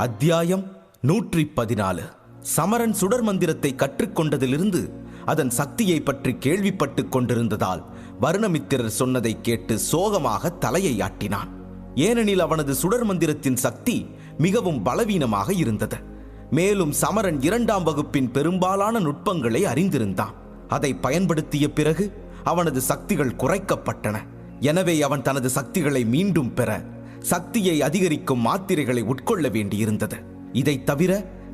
அத்தியாயம் 114. சமரன் சுடர் மந்திரத்தை கற்றுக்கொண்டதிலிருந்து அதன் சக்தியை பற்றி கேள்விப்பட்டு கொண்டிருந்ததால் வருணமித்திரர் சொன்னதை கேட்டு சோகமாக தலையை ஆட்டினான். ஏனெனில் அவனது சுடர் மந்திரத்தின் சக்தி மிகவும் பலவீனமாக இருந்தது. மேலும் சமரன் 2ஆம் வகுப்பின் பெரும்பாலான நுட்பங்களை அறிந்திருந்தான். அதை பயன்படுத்திய பிறகு அவனது சக்திகள் குறைக்கப்பட்டன. எனவே அவன் தனது சக்திகளை மீண்டும் பெற சக்தியை அதிகரிக்கும் மாத்திரைகளை உட்கொள்ள வேண்டியிருந்தது. இதை தவிர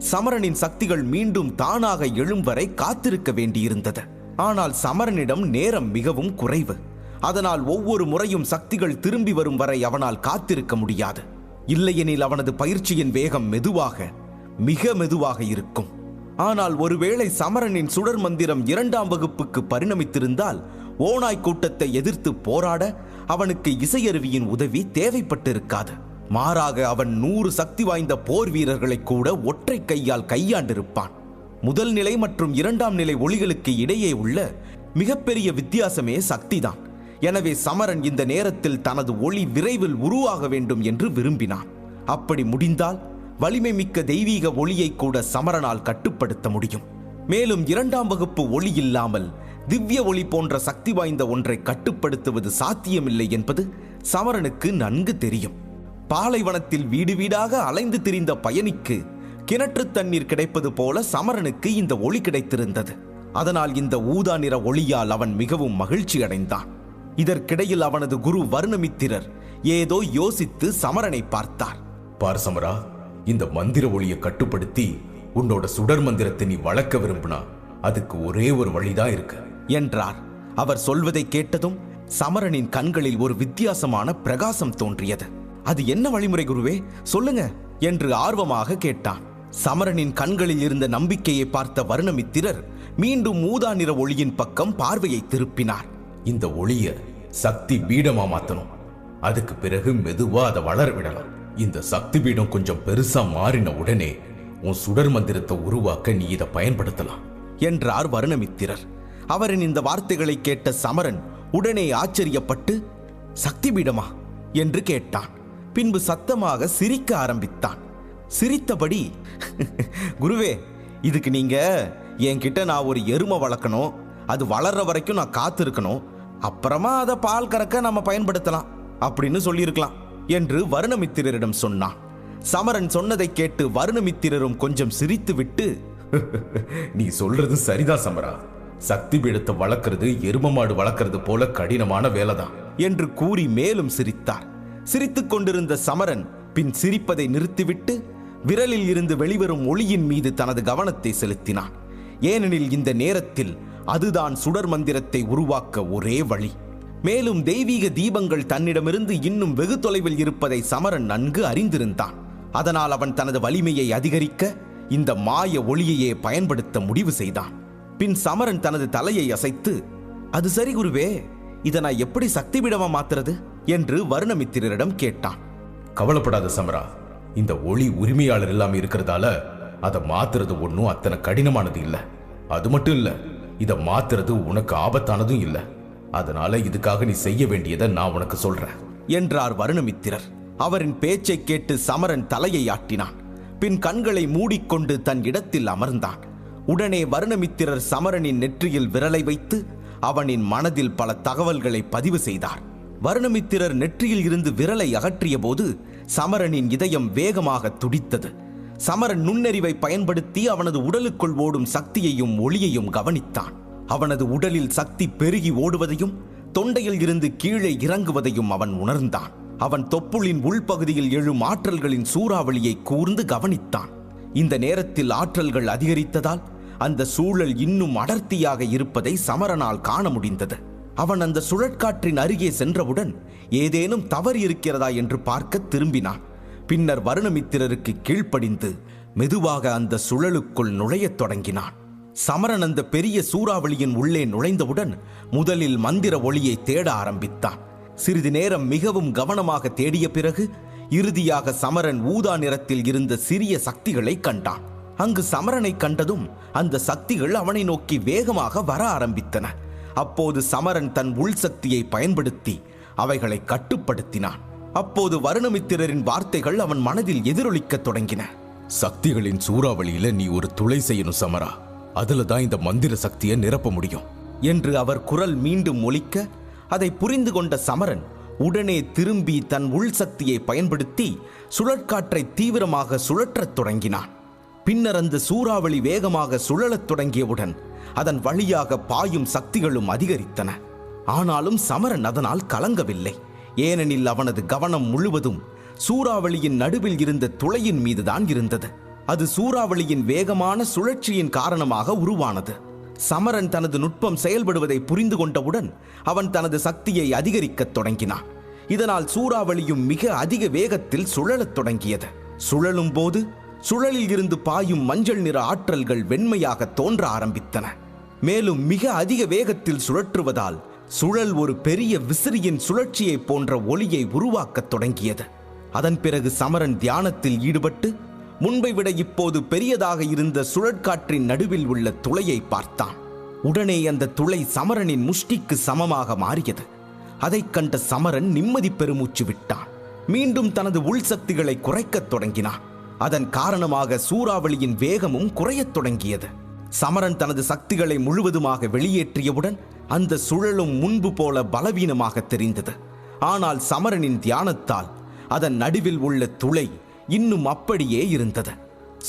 சமரனின் சக்திகள் மீண்டும் தானாக எழும் வரை காத்திருக்க வேண்டியிருந்தது. ஆனால் சமரனிடம் நேரம் மிகவும் குறைவு. அதனால் ஒவ்வொரு முறையும் சக்திகள் திரும்பி வரும் வரை அவனால் காத்திருக்க முடியாது. இல்லையெனில் அவனது பயிற்சியின் வேகம் மிக மெதுவாக இருக்கும். ஆனால் ஒருவேளை சமரனின் சுடர் மந்திரம் 2ஆம் வகுப்புக்கு பரிணமித்திருந்தால் ஓநாய் கூட்டத்தை எதிர்த்து போராட அவனுக்கு இசையருவியின் உதவி தேவைப்பட்டிருக்காது. மாறாக அவன் 100 சக்தி வாய்ந்த போர் வீரர்களை கூட ஒற்றை கையால் கையாண்டிருப்பான். முதல் நிலை மற்றும் 2ஆம் நிலை ஒளிகளுக்கு இடையே உள்ள மிகப்பெரிய வித்தியாசமே சக்திதான். எனவே சமரன் இந்த நேரத்தில் தனது ஒளி விரைவில் உருவாக வேண்டும் என்று விரும்பினான். அப்படி முடிந்தால் வலிமை மிக்க தெய்வீக ஒளியை கூட சமரனால் கட்டுப்படுத்த முடியும். மேலும் 2ஆம் வகுப்பு ஒளி இல்லாமல் திவ்ய ஒளி போன்ற சக்தி வாய்ந்த ஒன்றை கட்டுப்படுத்துவது சாத்தியமில்லை என்பது சமரனுக்கு நன்கு தெரியும். பாலைவனத்தில் வீடு வீடாக அலைந்து திரிந்த பயணிக்கு கிணற்று தண்ணீர் கிடைப்பது போல சமரனுக்கு இந்த ஒளி கிடைத்திருந்தது. அதனால் இந்த ஊதா நிற ஒளியால் அவன் மிகவும் மகிழ்ச்சி அடைந்தான். இதற்கிடையில் அவனது குரு வருணமித்திரர் ஏதோ யோசித்து சமரனை பார்த்தார். பார் சமரா, இந்த மந்திர ஒளியை கட்டுப்படுத்தி உன்னோட சுடர் மந்திரத்தை நீ வளர்க்க விரும்பினா அதுக்கு ஒரே ஒரு வழிதான் இருக்கு என்றார். அவர் சொல்வதை கேட்டதும் சமரனின் கண்களில் ஒரு வித்தியாசமான பிரகாசம் தோன்றியது. அது என்ன வழிமுறை குருவே, சொல்லுங்க என்று ஆர்வமாக கேட்டான். சமரனின் கண்களில் இருந்த நம்பிக்கையை பார்த்த வருணமித்திரர் மீண்டும் ஊதா நிற ஒளியின் பக்கம் பார்வையை திருப்பினார். இந்த ஒளிய சக்தி பீடமா மாத்தணும். அதுக்கு பிறகு மெதுவா அதை வளர விடலாம். இந்த சக்தி பீடம் கொஞ்சம் பெருசா மாறின உடனே உன் சுடர் மந்திரத்தை உருவாக்க நீ இதை பயன்படுத்தலாம் என்றார் வருணமித்திரர். அவரின் இந்த வார்த்தைகளை கேட்ட சமரன் உடனே ஆச்சரியப்பட்டு, சக்தி பீடமா என்று கேட்டான். பின்பு சத்தமாக சிரிக்க ஆரம்பித்தான். சிரித்தபடி, குருவே, இதுக்கு நீங்க என்கிட்ட நான் ஒரு எருமை வளர்க்கணும், அது வளர்ற வரைக்கும் நான் காத்திருக்கணும், அப்புறமா அதை பால் கறக்க நம்ம பயன்படுத்தலாம் அப்படின்னு சொல்லியிருக்கலாம் என்று வருணமித்திரரிடம் சொன்னான். சமரன் சொன்னதை கேட்டு வருணமித்திரரும் கொஞ்சம் சிரித்து விட்டு, நீ சொல்றது சரிதான் சமரா, சக்தி பீடத்தை வளர்க்கறது எரும மாடு வளர்க்கறது போல கடினமான வேலைதான் என்று கூறி மேலும் சிரித்தார். சிரித்துக் கொண்டிருந்த சமரன் பின் சிரிப்பதை நிறுத்திவிட்டு விரலில் இருந்து வெளிவரும் ஒளியின் மீது தனது கவனத்தை செலுத்தினான். ஏனெனில் இந்த நேரத்தில் அதுதான் சுடர் மந்திரத்தை உருவாக்க ஒரே வழி. மேலும் தெய்வீக தீபங்கள் தன்னிடமிருந்து இன்னும் வெகு தொலைவில் இருப்பதை சமரன் நன்கு அறிந்திருந்தான். அதனால் அவன் தனது வலிமையை அதிகரிக்க இந்த மாய ஒளியையே பயன்படுத்த முடிவு செய்தான். பின் சமரன் தனது தலையை அசைத்து, அது சரி குருவே, இதை நான் எப்படி சக்தி பீடமா மாத்துறது என்று வருணமித்திரரிடம் கேட்டான். கவலைப்படாத சமரா, இந்த ஒளி உரிமையாளர் இல்லாம இருக்கிறதால அதை மாத்துறது ஒன்றும் அத்தனை கடினமானது இல்லை. அது மட்டும் இல்ல, இதை மாத்துறது உனக்கு ஆபத்தானதும் இல்லை. அதனால இதுக்காக நீ செய்ய வேண்டியதை நான் உனக்கு சொல்றேன் என்றார் வருணமித்திரர். அவரின் பேச்சை கேட்டு சமரன் தலையை ஆட்டினான். பின் கண்களை மூடிக்கொண்டு தன் இடத்தில் அமர்ந்தான். உடனே வருணமித்திரர் சமரனின் நெற்றியில் விரலை வைத்து அவனின் மனதில் பல தகவல்களை பதிவு செய்தார். வருணமித்திரர் நெற்றியில் இருந்து விரலை அகற்றிய போது சமரனின் இதயம் வேகமாக துடித்தது. சமரன் நுண்ணறிவை பயன்படுத்தி அவனது உடலுக்குள் ஓடும் சக்தியையும் ஒளியையும் கவனித்தான். அவனது உடலில் சக்தி பெருகி ஓடுவதையும் தொண்டையில் இருந்து கீழே இறங்குவதையும் அவன் உணர்ந்தான். அவன் தொப்புளின் உள்பகுதியில் எழும் ஆற்றல்களின் சூறாவளியை கூர்ந்து கவனித்தான். இந்த நேரத்தில் ஆற்றல்கள் அதிகரித்ததால் அந்த சூழல் இன்னும் அடர்த்தியாக இருப்பதை சமரனால் காண முடிந்தது. அவன் அந்த சுழற்காற்றின் அருகே சென்றவுடன் ஏதேனும் தவறு இருக்கிறதா என்று பார்க்க திரும்பினான். பின்னர் வருணமித்திரருக்கு கீழ்ப்படிந்து மெதுவாக அந்த சுழலுக்குள் நுழையத் தொடங்கினான். சமரன் அந்த பெரிய சூறாவளியின் உள்ளே நுழைந்தவுடன் முதலில் மந்திர ஒளியை தேட ஆரம்பித்தான். சிறிது நேரம் மிகவும் கவனமாக தேடிய பிறகு இறுதியாக சமரன் ஊதா நிறத்தில் இருந்த சிறிய சக்திகளை கண்டான். அங்கு சமரனை கண்டதும் அந்த சக்திகள் அவனை நோக்கி வேகமாக வர ஆரம்பித்தன. அப்போது சமரன் தன் உள் சக்தியை பயன்படுத்தி அவைகளை கட்டுப்படுத்தினான். அப்போது வருணமித்திரரின் வார்த்தைகள் அவன் மனதில் எதிரொலிக்கத் தொடங்கின. சக்திகளின் சூறாவளியில நீ ஒரு துளை செய்யணும் சமரா. அதுல தான் இந்த மந்திர சக்தியை நிரப்ப முடியும் என்று அவர் குரல் மீண்டும் ஒலிக்க, அதை புரிந்து கொண்ட சமரன் உடனே திரும்பி தன் உள் சக்தியை பயன்படுத்தி சுழற்காற்றை தீவிரமாக சுழற்றத் தொடங்கினான். பின்னர் அந்த சூறாவளி வேகமாக சுழலத் தொடங்கியவுடன் அதன் வழியாக பாயும் சக்திகளும் அதிகரித்தன. ஆனாலும் சமரன் அதனால் கலங்கவில்லை. ஏனெனில் அவனது கவனம் முழுவதும் சூறாவளியின் நடுவில் இருந்த துளையின் மீதுதான் இருந்தது. அது சூறாவளியின் வேகமான சுழற்சியின் காரணமாக உருவானது. சமரன் தனது நுட்பம் செயல்படுவதை புரிந்து கொண்டவுடன் அவன் தனது சக்தியை அதிகரிக்கத் தொடங்கினான். இதனால் சூறாவளியும் மிக அதிக வேகத்தில் சுழலத் தொடங்கியது. சுழலும் போது சுழலில் இருந்து பாயும் மஞ்சள் நிற ஆற்றல்கள் வெண்மையாக தோன்ற ஆரம்பித்தன. மேலும் மிக அதிக வேகத்தில் சுழற்றுவதால் சுழல் ஒரு பெரிய விசிறியின் சுழற்சியை போன்ற ஒளியை உருவாக்கத் தொடங்கியது. அதன் பிறகு சமரன் தியானத்தில் ஈடுபட்டு முன்பை விட இப்போது பெரியதாக இருந்த சுழற்காற்றின் நடுவில் உள்ள துளையை பார்த்தான். உடனே அந்த துளை சமரனின் முஷ்டிக்கு சமமாக மாறியது. அதைக் கண்ட சமரன் நிம்மதி பெருமூச்சு விட்டான். மீண்டும் தனது உள் சக்திகளை குறைக்கத் தொடங்கினான். அதன் காரணமாக சூறாவளியின் வேகமும் குறையத் தொடங்கியது. சமரன் தனது சக்திகளை முழுவதுமாக வெளியேற்றியவுடன் அந்த சுழலும் முன்பு போல பலவீனமாக தெரிந்தது. ஆனால் சமரனின் தியானத்தால் அதன் நடுவில் உள்ள துளை இன்னும் அப்படியே இருந்தது.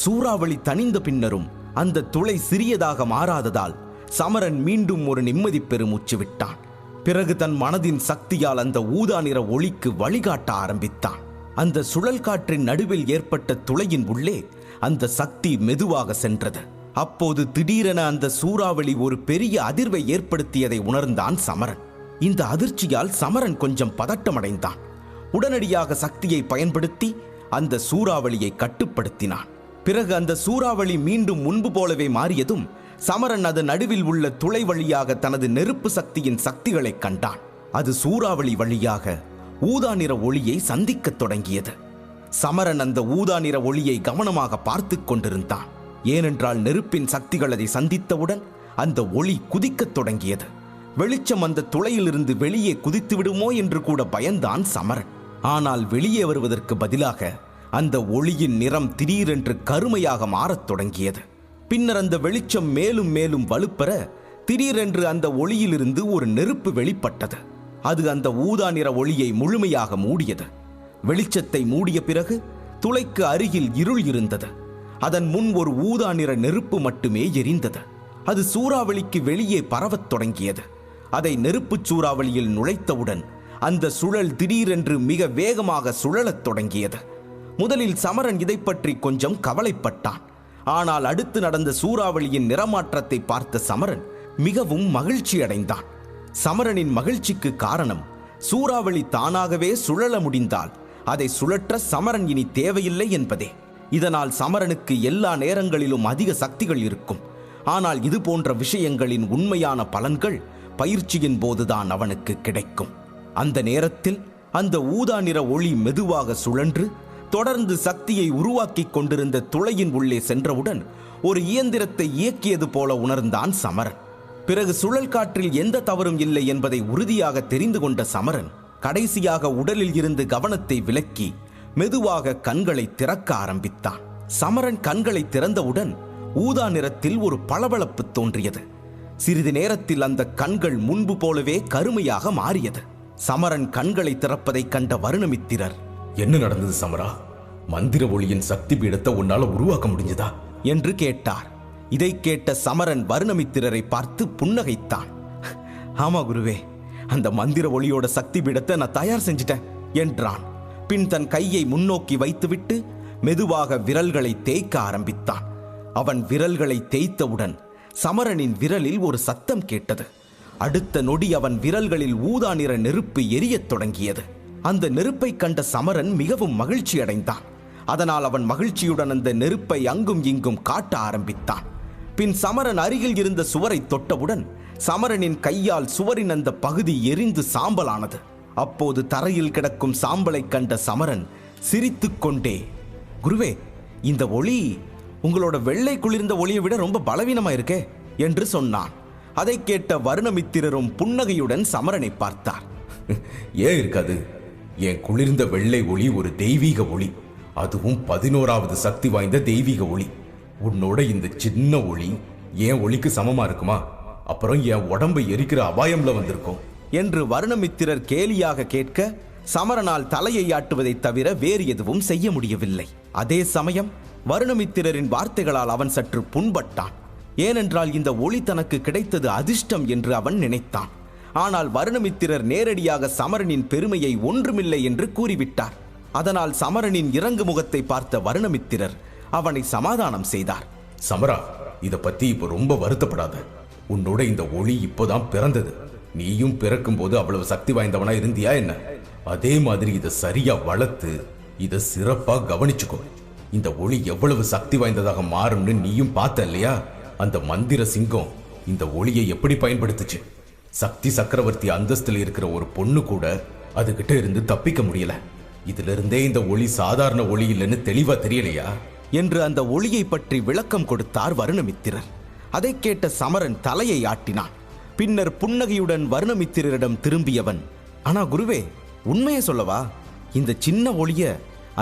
சூறாவளி தணிந்த பின்னரும் அந்த துளை சிறியதாக மாறாததால் சமரன் மீண்டும் ஒரு நிம்மதி பெருமூச்சு விட்டான். பிறகு தன் மனதின் சக்தியால் அந்த ஊதா நிற ஒளிக்கு வழிகாட்ட ஆரம்பித்தான். அந்த சுழல் காற்றின் நடுவில் ஏற்பட்ட துளையின் உள்ளே அந்த சக்தி மெதுவாக சென்றது. அப்போது திடீரென அந்த சூறாவளி ஒரு பெரிய அதிர்வை ஏற்படுத்தியதை உணர்ந்தான் சமரன். இந்த அதிர்ச்சியால் சமரன் கொஞ்சம் பதட்டமடைந்தான். உடனடியாக சக்தியை பயன்படுத்தி அந்த சூறாவளியை கட்டுப்படுத்தினான். பிறகு அந்த சூறாவளி மீண்டும் முன்பு போலவே மாறியதும் சமரன் அது நடுவில் உள்ள துளை வழியாக தனது நெருப்பு சக்தியின் சக்திகளை கண்டான். அது சூறாவளி வழியாக ஊதா நிற ஒளியை சந்திக்கத் தொடங்கியது. சமரன் அந்த ஊதா நிற ஒளியை கவனமாக பார்த்து கொண்டிருந்தான். ஏனென்றால் நெருப்பின் சக்திகள் அதை சந்தித்தவுடன் அந்த ஒளி குதிக்கத் தொடங்கியது. வெளிச்சம் அந்த துளையிலிருந்து வெளியே குதித்து விடுமோ என்று கூட பயந்தான் சமரன். ஆனால் வெளியே வருவதற்கு பதிலாக அந்த ஒளியின் நிறம் திடீரென்று கருமையாக மாறத் தொடங்கியது. பின்னர் அந்த வெளிச்சம் மேலும் மேலும் வலுப்பெற திடீரென்று அந்த ஒளியிலிருந்து ஒரு நெருப்பு வெளிப்பட்டது. அது அந்த ஊதா நிற ஒளியை முழுமையாக மூடியது. வெளிச்சத்தை மூடிய பிறகு துளைக்கு அருகில் இருள் இருந்தது. அதன் முன் ஒரு ஊதா நிற நெருப்பு மட்டுமே எரிந்தது. அது சூறாவளிக்கு வெளியே பரவத் தொடங்கியது. அதை நெருப்புச் சூறாவளியில் நுழைத்தவுடன் அந்த சுழல் திடீரென்று மிக வேகமாக சுழலத் தொடங்கியது. முதலில் சமரன் இதை பற்றி கொஞ்சம் கவலைப்பட்டான். ஆனால் அடுத்து நடந்த சூறாவளியின் நிறமாற்றத்தை பார்த்த சமரன் மிகவும் மகிழ்ச்சி அடைந்தான். சமரனின் மகிழ்ச்சிக்கு காரணம் சூறாவளி தானாகவே சுழல முடிந்தால் அதை சுழற்ற சமரன் இனி தேவையில்லை என்பதே. இதனால் சமரனுக்கு எல்லா நேரங்களிலும் அதிக சக்திகள் இருக்கும். ஆனால் இது போன்ற விஷயங்களின் உண்மையான பலன்கள் பயிற்சியின் போதுதான் அவனுக்கு கிடைக்கும். அந்த நேரத்தில் அந்த ஊதா நிற ஒளி மெதுவாக சுழன்று தொடர்ந்து சக்தியை உருவாக்கி கொண்டிருந்த துளையின் உள்ளே சென்றவுடன் ஒரு இயந்திரத்தை இயக்கியது போல உணர்ந்தான் சமரன். பிறகு சுழல் காற்றில் எந்த தவறும் இல்லை என்பதை உறுதியாக தெரிந்து கொண்ட சமரன் கடைசியாக உடலில் இருந்து கவனத்தை விலக்கி மெதுவாக கண்களை திறக்க ஆரம்பித்தான். சமரன் கண்களை திறந்தவுடன் ஊதா நிறத்தில் ஒரு பளபளப்பு தோன்றியது. சிறிது நேரத்தில் அந்த கண்கள் முன்பு போலவே கருமையாக மாறியது. சமரன் கண்களை திறப்பதை கண்ட வருணமித்திரர், என்ன நடந்தது சமரா? மந்திர ஒளியின் சக்தி பீடத்தை உன்னால உருவாக்க முடிஞ்சதா என்று கேட்டார். இதை கேட்ட சமரன் வருணமித்திரரை பார்த்து புன்னகைத்தான். ஆமா குருவே, அந்த மந்திர ஒளியோட சக்தி பீடத்தை நான் தயார் செஞ்சிட்டேன் என்றான். பின் தன் கையை முன்னோக்கி வைத்துவிட்டு மெதுவாக விரல்களை தேய்க்க ஆரம்பித்தான். அவன் விரல்களை தேய்த்தவுடன் சமரனின் விரலில் ஒரு சத்தம் கேட்டது. அடுத்த நொடி அவன் விரல்களில் ஊதா நிற நெருப்பு எரியத் தொடங்கியது. அந்த நெருப்பை கண்ட சமரன் மிகவும் மகிழ்ச்சி அடைந்தான். அதனால் அவன் மகிழ்ச்சியுடன் அந்த நெருப்பை அங்கும் இங்கும் காட்ட ஆரம்பித்தான். பின் சமரன் அருகில் இருந்த சுவரை தொட்டவுடன் சமரனின் கையால் சுவரின் அந்த பகுதி எரிந்து சாம்பலானது. அப்போது தரையில் கிடக்கும் சாம்பலை கண்ட சமரன் சிரித்துக் கொண்டே, குருவே, இந்த ஒளி உங்களோட வெள்ளை குளிர்ந்த ஒளியை விட ரொம்ப பலவீனமா இருக்கே என்று சொன்னான். அதை கேட்ட வருணமித்திரரும் புன்னகையுடன் சமரனை பார்த்தார். ஏன் இருக்காது? என் குளிர்ந்த வெள்ளை ஒளி ஒரு தெய்வீக ஒளி, அதுவும் 11வது சக்தி வாய்ந்த தெய்வீக ஒளி. உன்னோட இந்த சின்ன ஒளி என் ஒளிக்கு சமமா இருக்குமா? அப்புறம் என் உடம்பை எரிக்கிற அபாயம்ல வந்திருக்கும் என்று வருணமித்திரர் கேலியாக கேட்க சமரனால் தலையை ஆட்டுவதைத் தவிர வேறு எதுவும் செய்ய முடியவில்லை. அதே சமயம் வருணமித்திரரின் வார்த்தைகளால் அவன் சற்று புண்பட்டான். ஏனென்றால் இந்த ஒளி தனக்கு கிடைத்தது அதிர்ஷ்டம் என்று அவன் நினைத்தான். ஆனால் வருணமித்திரர் நேரடியாக சமரனின் பெருமையை ஒன்றுமில்லை என்று கூறிவிட்டார். அதனால் சமரனின் இறங்கு முகத்தை பார்த்த வருணமித்திரர் அவனை சமாதானம் செய்தார். சமரா, இத பத்தி இப்ப ரொம்ப வருத்தப்படாத. உன்னோட இந்த ஒளி இப்போதான் பிறந்தது. நீயும் பிறக்கும் போது அவ்வளவு சக்தி வாய்ந்தவனா இருந்தியா என்ன? அதே மாதிரி இதை சரியா வளர்த்து இதை சிறப்பா கவனிச்சுக்கோ. இந்த ஒளி எவ்வளவு சக்தி வாய்ந்ததாக மாறும்னு நீயும் பார்த்த இல்லையா? அந்த மந்திர சிங்கம் இந்த ஒளியை எப்படி பயன்படுத்துச்சு? சக்தி சக்கரவர்த்தி அந்தஸ்தில் இருக்கிற ஒரு பொண்ணு கூட அதுகிட்ட இருந்து தப்பிக்க முடியல. இதுல இருந்தே இந்த ஒளி சாதாரண ஒளி இல்லைன்னு தெளிவா தெரியலையா என்று அந்த ஒளியை பற்றி விளக்கம் கொடுத்தார் வருணமித்திரர். அதை கேட்ட சமரன் தலையை ஆட்டினான். பின்னர் புன்னகையுடன் வருணமித்திரரிடம் திரும்பியவன், ஆனா குருவே, உண்மையை சொல்லவா? இந்த சின்ன ஒளிய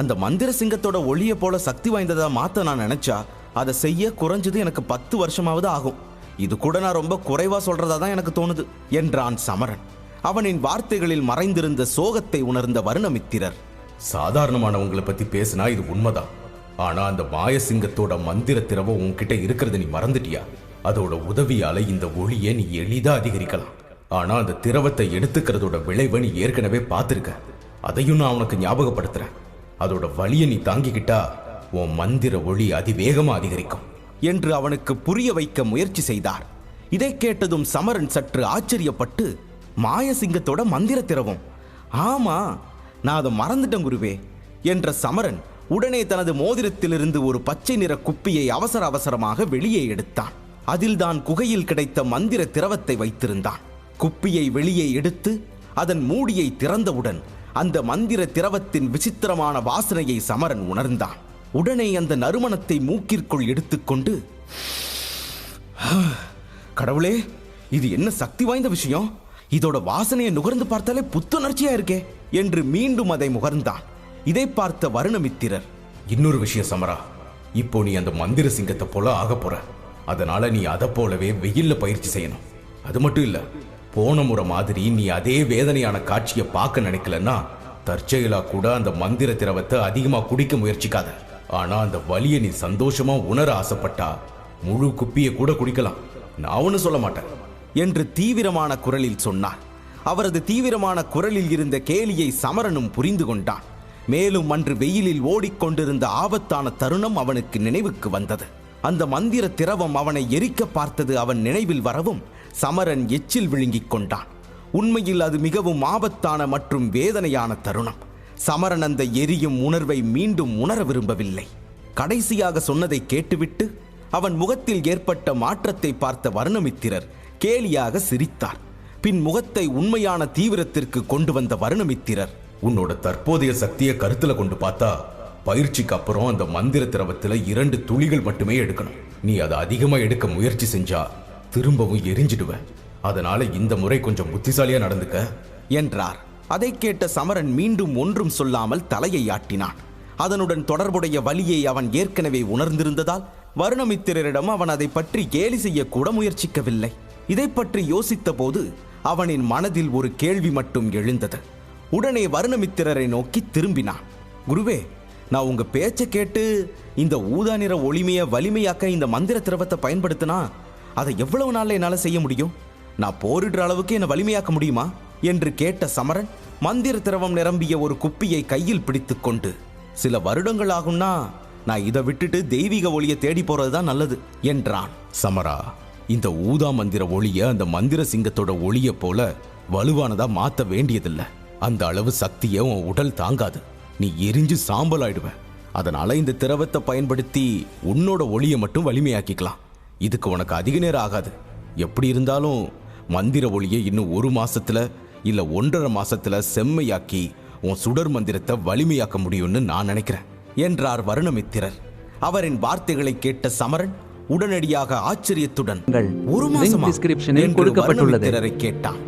அந்த மந்திர சிங்கத்தோட ஒளிய போல சக்தி வாய்ந்ததா மாத்த நான் நினைச்சா அதை செய்ய குறைஞ்சது எனக்கு 10 வருஷமாவது ஆகும். இது கூட நான் ரொம்ப குறைவா சொல்றதா தான் எனக்கு தோணுது என்றான் சமரன். அவனின் வார்த்தைகளில் மறைந்திருந்த சோகத்தை உணர்ந்த வருணமித்திரர், சாதாரணமானவங்களை பத்தி பேசினா இது உண்மைதான். ஆனா அந்த மாயசிங்கத்தோட மந்திர திரவம் உன்கிட்ட இருக்கிறத நீ மறந்துட்டியா? அதோட உதவியால இந்த ஒளியை நீ எளிதா அதிகரிக்கலாம். ஆனா அந்த திரவத்தை எடுத்துக்கிறதோட விளைவை நீ ஏற்கனவே பார்த்திருக்க. அதையும் நான் உனக்கு ஞாபகப்படுத்துறேன். அதோட வலியை நீ தாங்கிக்கிட்டா உன் மந்திர ஒளி அதிவேகமா அதிகரிக்கும் என்று அவனுக்கு புரிய வைக்க முயற்சி செய்தார். இதை கேட்டதும் சமரன் சற்று ஆச்சரியப்பட்டு, மாயசிங்கத்தோட மந்திர திரவம்? ஆமா, நான் அதை மறந்துட்டேன் குருவே என்ற சமரன் உடனே தனது மோதிரத்திலிருந்து ஒரு பச்சை நிற குப்பியை அவசர அவசரமாக வெளியே எடுத்தான். அதில் தான் குகையில் கிடைத்த மந்திர திரவத்தை வைத்திருந்தான். குப்பியை வெளியே எடுத்து அதன் மூடியை திறந்தவுடன் அந்த மந்திர திரவத்தின் விசித்திரமான வாசனையை சமரன் உணர்ந்தான். உடனே அந்த நறுமணத்தை மூக்கிற்குள் எடுத்துக்கொண்டு, கடவுளே, இது என்ன சக்தி வாய்ந்த விஷயம்! இதோட வாசனையை நுகர்ந்து பார்த்தாலே புத்துணர்ச்சியா இருக்கே என்று மீண்டும் அதை முகர்ந்தான். இதை பார்த்த வருணமித்திரர், இன்னொரு விஷயம் சமரா, இப்போ நீ அந்த மந்திர சிங்கத்தை போல ஆக போற. அதனால நீ அதை போலவே வெயில்ல பயிற்சி செய்யணும். அது மட்டும் இல்ல, போன முறை மாதிரி நீ அதே வேதனையான காட்சியை பார்க்க நினைக்கலன்னா தற்செயலா கூட அந்த மந்திர திரவத்தை அதிகமா குடிக்க முயற்சிக்காத. ஆனா அந்த வலியை நீ சந்தோஷமா உணர ஆசைப்பட்டா முழு குப்பியை கூட குடிக்கலாம். நான் ஒண்ணு சொல்ல மாட்டேன் என்று தீவிரமான குரலில் சொன்னார். அவரது தீவிரமான குரலில் இருந்த கேலியை சமரனும் புரிந்து கொண்டான். மேலும் அன்று வெயிலில் ஓடிக்கொண்டிருந்த ஆபத்தான தருணம் அவனுக்கு நினைவுக்கு வந்தது. அந்த மந்திர திரவம் அவனை எரிக்க பார்த்தது அவன் நினைவில் வரவும் சமரன் எச்சில் விழுங்கிக் கொண்டான். உண்மையில் அது மிகவும் ஆபத்தான மற்றும் வேதனையான தருணம். சமரன் அந்த எரியும் உணர்வை மீண்டும் உணர விரும்பவில்லை. கடைசியாக சொன்னதை கேட்டுவிட்டு அவன் முகத்தில் ஏற்பட்ட மாற்றத்தை பார்த்த வருணமித்திரர் கேலியாக சிரித்தார். பின் முகத்தை உண்மையான தீவிரத்திற்கு கொண்டு வந்த வருணமித்திரர், உன்னோட தற்போதைய சக்தியை கருத்துல கொண்டு பார்த்தா பயிற்சிக்கு அப்புறம் அந்த மந்திர திரவத்துல 2 துளிகள் மட்டுமே எடுக்கணும். நீ அதை அதிகமா எடுக்க முயற்சி செஞ்சா திரும்பவும் எரிஞ்சிடுவ. அதனால இந்த முறை கொஞ்சம் புத்திசாலியா நடந்துக்க என்றார். அதை கேட்ட சமரன் மீண்டும் ஒன்றும் சொல்லாமல் தலையை ஆட்டினான். அதனுடன் தொடர்புடைய வலியை அவன் ஏற்கனவே உணர்ந்திருந்ததால் வருணமித்திரரிடம் அவன் அதை பற்றி கேலி செய்யக்கூட முயற்சிக்கவில்லை. இதை பற்றி யோசித்த போது அவனின் மனதில் ஒரு கேள்வி மட்டும் எழுந்தது. உடனே வருணமித்திரரை நோக்கி திரும்பினான். குருவே, நான் உங்க பேச்சை கேட்டு இந்த ஊதா நிற ஒளிமையை வலிமையாக்க இந்த மந்திர திரவத்தை பயன்படுத்தினா அதை எவ்வளவு நாள்ல என்னால செய்ய முடியும்? நான் போரிடுற அளவுக்கு என்ன வலிமையாக்க முடியுமா என்று கேட்ட சமரன் மந்திர திரவம் நிரம்பிய ஒரு குப்பியை கையில் பிடித்துக் கொண்டு, சில வருடங்கள் ஆகும்னா நான் இதை விட்டுட்டு தெய்வீக ஒளியை தேடி போறதுதான் நல்லது என்றான். சமரா, இந்த ஊதா மந்திர ஒளிய அந்த மந்திர சிங்கத்தோட ஒளிய போல வலுவானதா மாத்த வேண்டியதில்லை. அந்த அளவு சக்தியை உன் உடல் தாங்காது. நீ எரிஞ்சு சாம்பல் ஆயிடுவ. அதனால இந்த திரவத்தை பயன்படுத்தி உன்னோட ஒளியை மட்டும் வலிமையாக்கிக்கலாம். இதுக்கு உனக்கு அதிக நேரம் ஆகாது. எப்படி இருந்தாலும் மந்திர ஒளியை இன்னும் 1 மாசத்துல இல்ல 1.5 மாசத்துல செம்மையாக்கி உன் சுடர் மந்திரத்தை வலிமையாக்க முடியும்னு நான் நினைக்கிறேன் என்றார் வருணமித்திரர். அவரின் வார்த்தைகளை கேட்ட சமரன் உடனடியாக ஆச்சரியத்துடன், 1 மாசமா என்று கொடுக்கப்பட்டுள்ளது கேட்டான்.